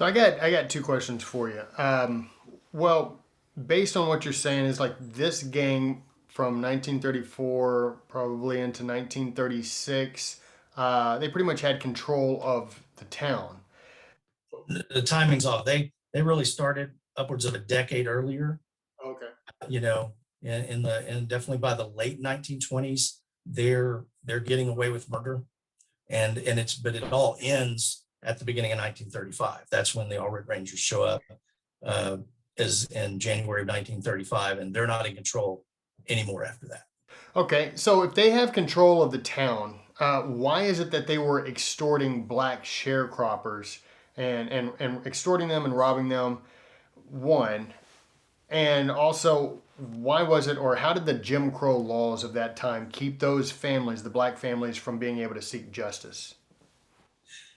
So I got two questions for you. Well, based on what you're saying, is like this gang from 1934 probably into 1936. They pretty much had control of the town. The timing's off. They really started upwards of a decade earlier, Okay. you know, and definitely by the late 1920s, they're getting away with murder. And it's but it all ends at the beginning of 1935. That's when the All Red Rangers show up uh, as in January of 1935, and they're not in control anymore after that. Okay. So if they have control of the town, why is it that they were extorting black sharecroppers and extorting them and robbing them? One, and also, why was it, or how did the Jim Crow laws of that time keep those families, the black families, from being able to seek justice?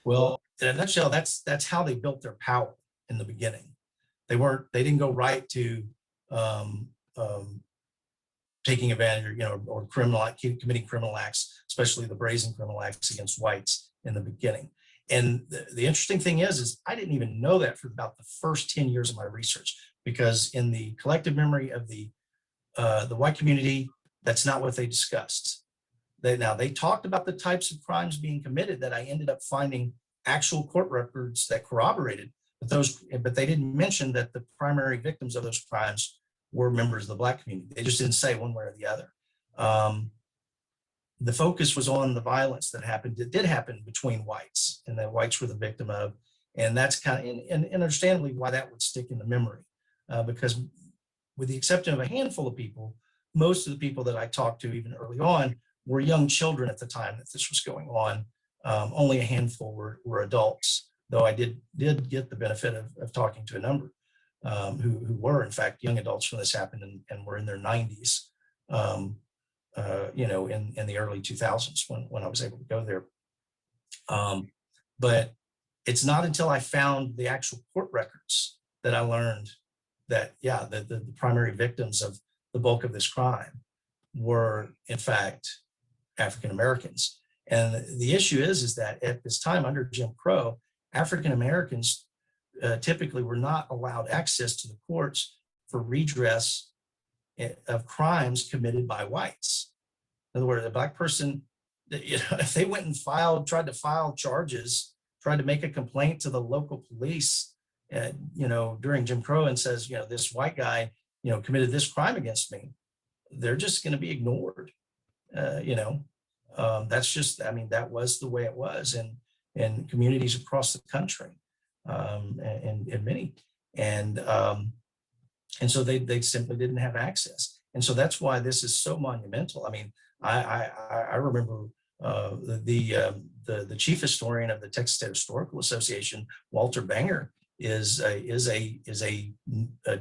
Well, in a nutshell, that's how they built their power in the beginning. They didn't go right to um, um, taking advantage, or committing criminal acts, especially the brazen criminal acts against whites in the beginning. And the interesting thing is I didn't even know that for about the first 10 years of my research, because in the collective memory of the white community, that's not what they discussed. They talked about the types of crimes being committed that I ended up finding actual court records that corroborated, but they didn't mention that the primary victims of those crimes were members of the black community. They just didn't say one way or the other. Um, the focus was on the violence that did happen between whites, and that whites were the victim of, and that's kind of and understandably why that would stick in the memory, because with the exception of a handful of people, most of the people that I talked to even early on were young children at the time that this was going on. Only a handful were adults, though I did get the benefit of talking to a number who were in fact young adults when this happened, and were in their 90s, in the early 2000s when I was able to go there. But it's not until I found the actual court records that I learned that, yeah, the primary victims of the bulk of this crime were in fact African Americans. And the issue is that at this time under Jim Crow, African Americans typically were not allowed access to the courts for redress of crimes committed by whites. In other words, a black person, if they went and tried to file charges, tried to make a complaint to the local police, during Jim Crow, and says, this white guy, committed this crime against me, they're just going to be ignored. That's just, that was the way it was in communities across the country, and many, and so they simply didn't have access, and so that's why this is so monumental. I mean, I remember the chief historian of the Texas State Historical Association, Walter Banger, is a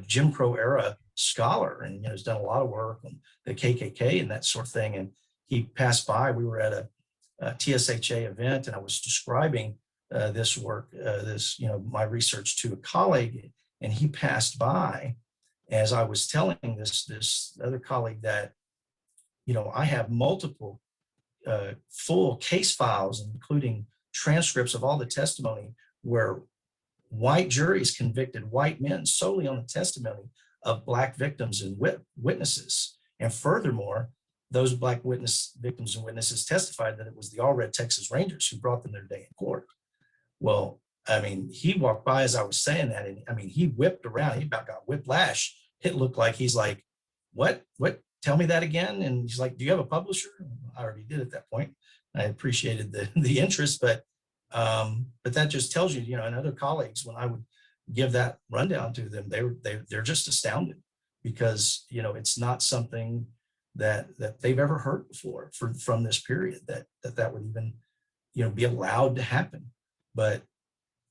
Jim Crow era scholar, and has done a lot of work on the KKK and that sort of thing. And he passed by. We were at a TSHA event, and I was describing this work, my research to a colleague, and he passed by as I was telling this other colleague that, I have multiple full case files, including transcripts of all the testimony where white juries convicted white men solely on the testimony of black victims and witnesses. And furthermore, those black victims and witnesses testified that it was the All Red Texas Rangers who brought them their day in court. Well, he walked by as I was saying that, and he whipped around. He about got whiplash. It looked like he's like, what? Tell me that again. And he's like, do you have a publisher? I already did at that point. I appreciated the interest, but that just tells you, and other colleagues, when I would give that rundown to them, they're just astounded, because it's not something that they've ever heard before from this period, that would even be allowed to happen. But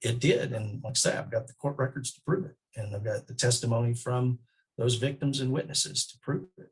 it did, and like I say, I've got the court records to prove it, and I've got the testimony from those victims and witnesses to prove it.